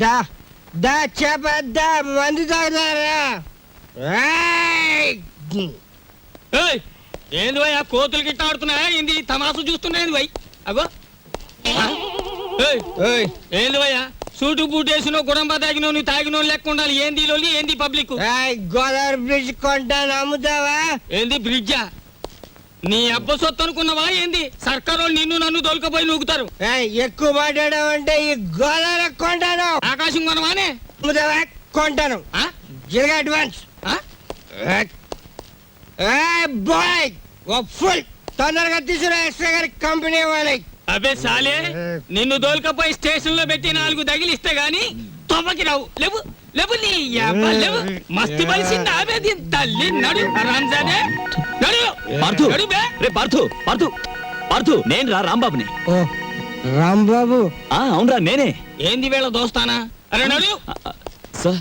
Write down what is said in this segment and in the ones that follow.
దా దా చెప్పద్దా మందు తాగుతారా ఏంది భయ్ ఆ కోతులు గిట్ట ఆడుతున్నాయా ఏంది తమాసు చూస్తున్నాయి భయ్ అగో ఏంది భయ్యా సూటు బూటేసినో గుడంబ తాగినో నువ్వు తాగినో లెక్క ఉండాలి ఏంది లోలి ఏంది పబ్లిక్ గోదావరి బ్రిడ్జ్ కొంటాను అమ్ముతావా ఏంది బ్రిడ్జా నీ అబ్బ సొత్తు అనుకున్నావా ఏంది సర్కారు నిన్ను నన్ను దొలకపోయి నూగుతారు ఎక్కువ మాట్లాడావంటే ఈ గోదావరి కొంటాను ఆకాశం కొనవానే అమ్ముతావా కొంటాను జిరగా అడ్వాన్స్ బాయ్ ఫుల్ తొందరగా తీసుకురా ఎక్స్ట్రా గారి కంపెనీ వాళ్ళకి అబే సాలే నిన్ను దోల్కపోయి స్టేషన్ లో పెట్టి 4 తగిలిస్తే గాని తొమ్మకి రావు లేవు లేవు నీ లేవు మస్తి బలిసింది ఆవేది తల్లి నడు రంజానే నడు పార్థు రే పార్థు నేను రా రాంబాబుని. ఓ రాంబాబు అవునరా నేనే. ఏంది వేళ దోస్తానా అరే నడు సార్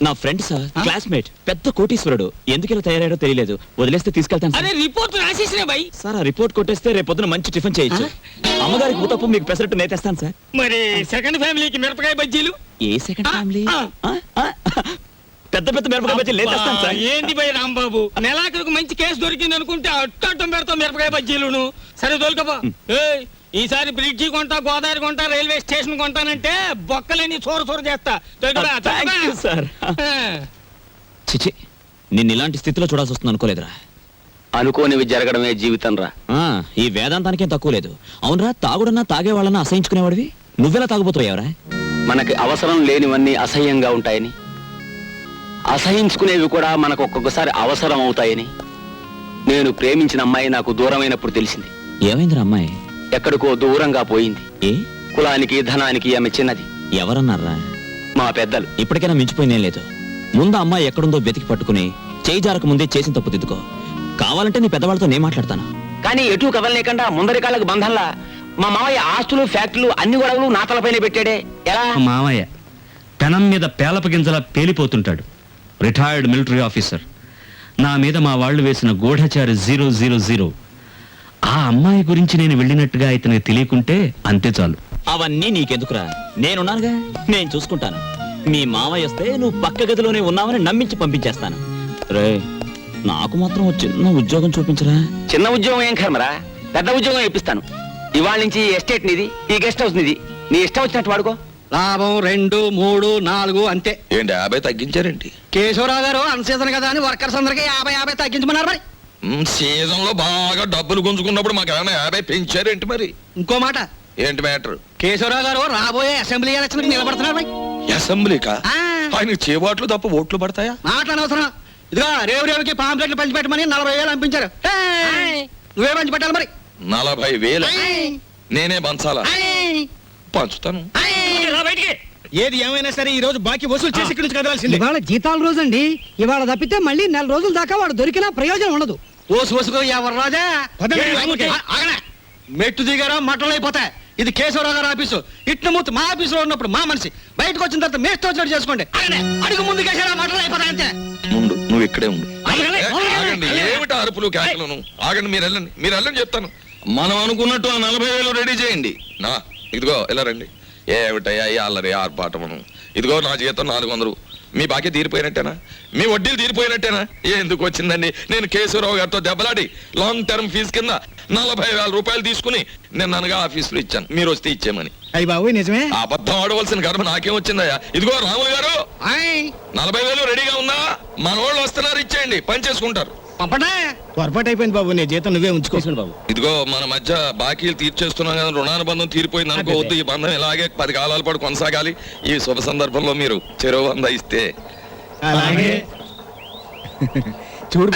నా ఫ్రెండ్ సార్ క్లాస్మేట్ పెద్ద కోటీశ్వరుడు ఎందుకు ఇలా తయారయ్యాడో తెలియలేదు వదిలేస్తే తీసుకెళ్తాను. అరే రిపోర్ట్ రాసేసినా భయ్ సార్ ఆ రిపోర్ట్ కొట్టేస్తే రేపు పొద్దున మంచి టిఫిన్ చేయొచ్చు. అమ్మగారికి ఊతప్పు మీకు పెసరట్టు నేతేస్తాను సార్. మరి సెకండ్ ఫ్యామిలీకి మిరపకాయ బజ్జీలు ఏ సెకండ్ ఫ్యామిలీ పెద్ద పెద్ద మిరపకాయ బజ్జీలు నేతేస్తాను సార్. ఏంది భయ్ రాంబాబు నెలాఖరుకు మంచి కేసు దొరికింది అనుకుంటే అట్టం పెడతాం మిరపకాయ బజ్జీలును సరే దొరకపా ఈసారి బ్రిడ్జి కొంటా గోదావరి కొంటా రైల్వే స్టేషన్ కొంటానంటే బొక్కలేని చోర చేస్తా. చిచి నిన్ను ఇలాంటి స్థితిలో చూడాల్సి వస్తుంది అనుకోలేదురా. అనుకోనివి జరగడమే జీవితం రా. ఈ వేదాంతానికేం తక్కువ లేదు. అవునరా తాగుడన్నా తాగేవాళ్ళన్నా అసహించుకునేవాడివి నువ్వెలా తాగుపోతావురా? మనకి అవసరం లేనివన్నీ అసహ్యంగా ఉంటాయని అసహించుకునేవి కూడా మనకు ఒక్కొక్కసారి అవసరం అవుతాయని నేను ప్రేమించిన అమ్మాయి నాకు దూరమైనప్పుడు తెలిసింది. ఏమైందిరా అమ్మాయి? ఎక్కడికో దూరంగా పోయింది. ఏ కులానికి ధనానికి ఆమె చిన్నది. ఎవరన్నారా? మా పెద్దలు. ఇప్పటికైనా మించిపోయిందేం లేదు. ముందు అమ్మాయి ఎక్కడుందో వెతికి పట్టుకుని చేయి జారక ముందే చేసిన తప్పు దిద్దుకో. కావాలంటే నీ పెద్దవాళ్ళతో నేను మాట్లాడతాను. కానీ ఎటు కదలలేకుండా ముందరి కాళ్ళకు బంధంలా మా మావయ్య ఆస్తులు ఫ్యాక్టరీలు అన్ని గొడవలు నా తలపైన పెట్టాడే. ఎలా? మావయ్య పెనం మీద పేలప గింజలా పేలిపోతుంటాడు. Retired military officer. నా మీద మా వాళ్ళు వేసిన గూఢచారి 000. ఆ అమ్మాయి గురించి నేను వెళ్ళినట్టుగా ఇతనికి తెలియకుంటే అంతే చాలు. అవన్నీ నీకెందుకురా, నేనున్నానుగా, నేను చూసుకుంటాను. మీ మావయ్య వస్తే నువ్వు పక్క గదిలోనే ఉన్నావని నమ్మించి పంపించేస్తాను. రే నాకు మాత్రం చిన్న ఉద్యోగం చూపించరా. చిన్న ఉద్యోగం ఏం కర్మరా, పెద్ద ఉద్యోగం ఇప్పిస్తాను. ఇవాళ నుంచి ఎస్టేట్ నిది, ఈ గెస్ట్ హౌస్ నిది, నీ ఇష్టం వచ్చినట్టు వాడుకో. లాభం 2, 3, 4 అంతే. ఏంటి 50 తగ్గించారేంటి? కేశవరావు గారు అన్సీజన్ కదా అని వర్కర్స్ అందరికి 50 తగ్గించమన్నారు. మరి సీజన్ లో బాగా డబ్బులు గుంజుకున్నప్పుడు మాకు ఏమైనా 50 పెంచారేంటి? మరి ఇంకో మాట ఏంటి మ్యాటర్? కేశవరావు గారు రాబోయే అసెంబ్లీ ఎలక్షన్ నిలబడుతున్నారు. అసెంబ్లీకా? ఆయన చేబాట్లు తప్ప ఓట్లు పడతాయా? మాట్లాడనవసరం. ఇదిగో రేవుకి పాంప్లెట్లు పంచిపెట్టమని 40,000 పంపించారు. నువ్వే పంచి పెట్టాలి. మరి 40,000 నేనే పంచాలా? పంచుతాను. ఏది ఏమైనా సరే ఈ రోజు బాకీ వసూలు చేసి ఇక్కడి నుంచి కదలాల్సింది. ఇవాళ జీతాల రోజు అండి. ఇవాళ తప్పితే మళ్ళీ 4 రోజుల దాకా వాడు దొరికినా ప్రయోజనం ఉండదు. ఓసుకో ఎవరు రాజా మెట్టు దిగారా మట్టలు అయిపోతాయి. ఇది కేశవరావు గారు ఆఫీసు. ఇట్ల మూత మా ఆఫీసులో ఉన్నప్పుడు మా మనిషి, బయటకు వచ్చిన తర్వాత మేస్తో వచ్చినట్టు చేసుకోండి. అడుగు ముందు కేసారా మట్టలు అయిపోతాయి అంతే. ముందు నువ్వు ఇక్కడే ఉండు. ఆగండి, ఏమిటి అరుపులు కేకలను? ఆగండి, మీరు వెళ్ళండి చెప్తాను. మనం అనుకున్నట్టు 40,000 రెడీ చేయండి. నా ఇదిగో ఇలా రండి. ఏమిటయ్యా ఈ అల్లరి ఆర్పాటమును? ఇదిగో నా జీతం 400. మీ బాకీ తీరిపోయినట్టేనా? మీ వడ్డీలు తీరిపోయినట్టేనా? ఎందుకు వచ్చిందండి? నేను కేశవరావు గారితో దెబ్బలాడి లాంగ్ టర్మ్ ఫీజు కింద 40,000 రూపాయలు తీసుకుని నేను అనగా ఆఫీసులో ఇచ్చాను. మీరు వస్తే ఇచ్చేమని. అయ్యి బాబు నిజమే. అబద్ధం ఆడవలసిన గర్భ నాకేం వచ్చిందయ్యా? ఇదిగో రాములు గారు 40,000 రెడీగా ఉందా? మన వాళ్ళు వస్తున్నారు, ఇచ్చేయండి, పని చేసుకుంటారు. పొరపాటు అయిపోయింది బాబు, నీ జీతం నువ్వే ఉంచుకోవచ్చు బాబు. ఇదిగో మన మధ్య బాకీలు తీర్చేస్తున్నాం కదా, రుణానుబంధం తీరిపోయింది అనుకోవద్దు. ఈ బంధం ఇలాగే 10 కాలాల పాటు కొనసాగాలి. ఈ శుభ సందర్భంలో మీరు చెరువు 100 ఇస్తే. అలాగే చూడు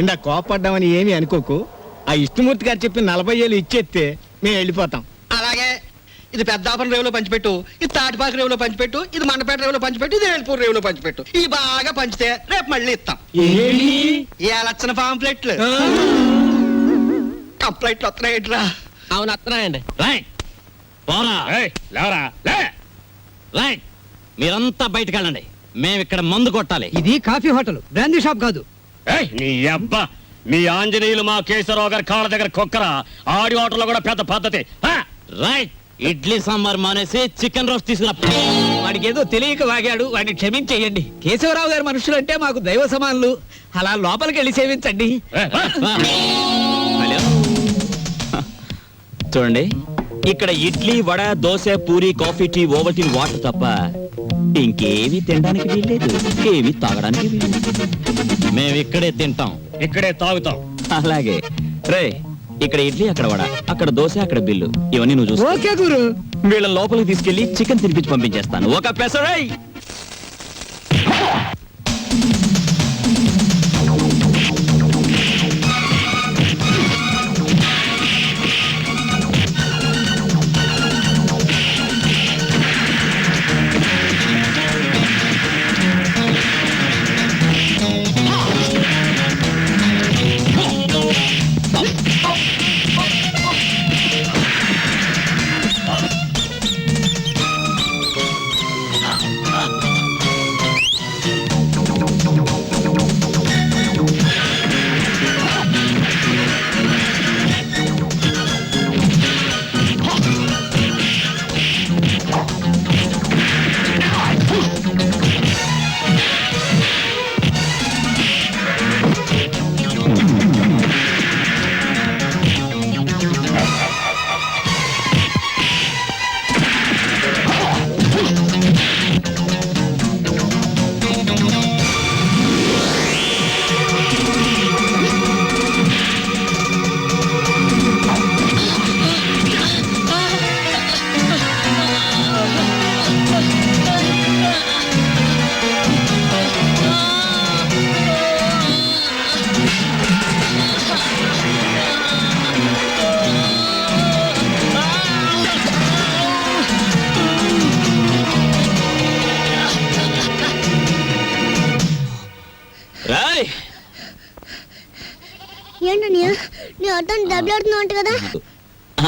ఇందా కోపడ్డామని ఏమి అనుకోకు. ఆ ఇష్టమూర్తి గారు చెప్పి 40,000 ఇచ్చేస్తే మేము వెళ్ళిపోతాం. అలాగే ఇది పెద్దాపురం రేవులో పంచిపెట్టు, ఇది తాటిపాక రేవులో పంచిపెట్టు, ఇది మండపేట రేవులో పంచిపెట్టు, ఇది ఏడుపూర్ రేవులో పంచిపెట్టు. ఇది బాగా పంచితే రేపు మళ్ళీ ఇస్తాం. లక్షణ పాంప్లెట్లు కంప్లైంట్లు వస్తున్నాయిట్రా. అవును వస్తున్నాయండి. మీరంతా బయటకు వెళ్ళండి. మేము ఇక్కడ మందు కొట్టాలి. ఇది కాఫీ హోటల్, బ్రాందీ షాప్ కాదు. నీ అబ్బా, మీ ఆంజనేయులు మా కేశవరావు గారి కాళ్ళ దగ్గర కుక్కరా. ఆడి హోటల్లో కూడా పెద్ద పద్ధతి. రైట్, ఇడ్లీ సాంబార్ మానేసి చికెన్ రోస్ట్ తీసుకురా. వాడికి ఏదో తెలియక వాగాడు, వాడిని క్షమించేయండి. కేశవరావు గారి మనుషులు అంటే మాకు దైవ సమానులు. అలా లోపలికి వెళ్ళి సేవించండి. హలో చూడండి, ఇక్కడ idli vada dosa puri coffee tea Ovaltine water తప్ప ఇంకేమీ తినడానికి వీల్లేదు, ఏమీ తాగడానికి వీల్లేదు. మేము ఇక్కడే తింటాం, ఇక్కడే తాగుతాం. అలాగే రే, ఇక్కడ ఇడ్లీ అక్కడ వడ, అక్కడ దోశ అక్కడ బిల్లు, ఇవన్నీ నువ్వు చూసుకో. ఓకే గురు. వీళ్ళ లోపలికి తీసుకెళ్లి చికెన్ తినిపించి పంపించేస్తాను. ఒక పెసరై. రాయ్. ఏంటన్నయ్య నీ అర్థం దెబ్బలాడుతున్నావు కదా?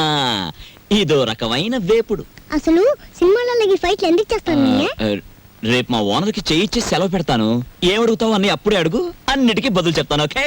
ఆ, ఇదో రకమైన వేపుడు. అసలు సినిమాలలో ఈ ఫైట్లు ఎందుకు చేస్తాను? ఆ, రేపు మా ఓనర్కి చేయించి సెలవు పెడతాను. ఏమడుగుతావు అన్ని అప్పుడే అడుగు, అన్నిటికీ బదులు చెప్తాను. ఓకే.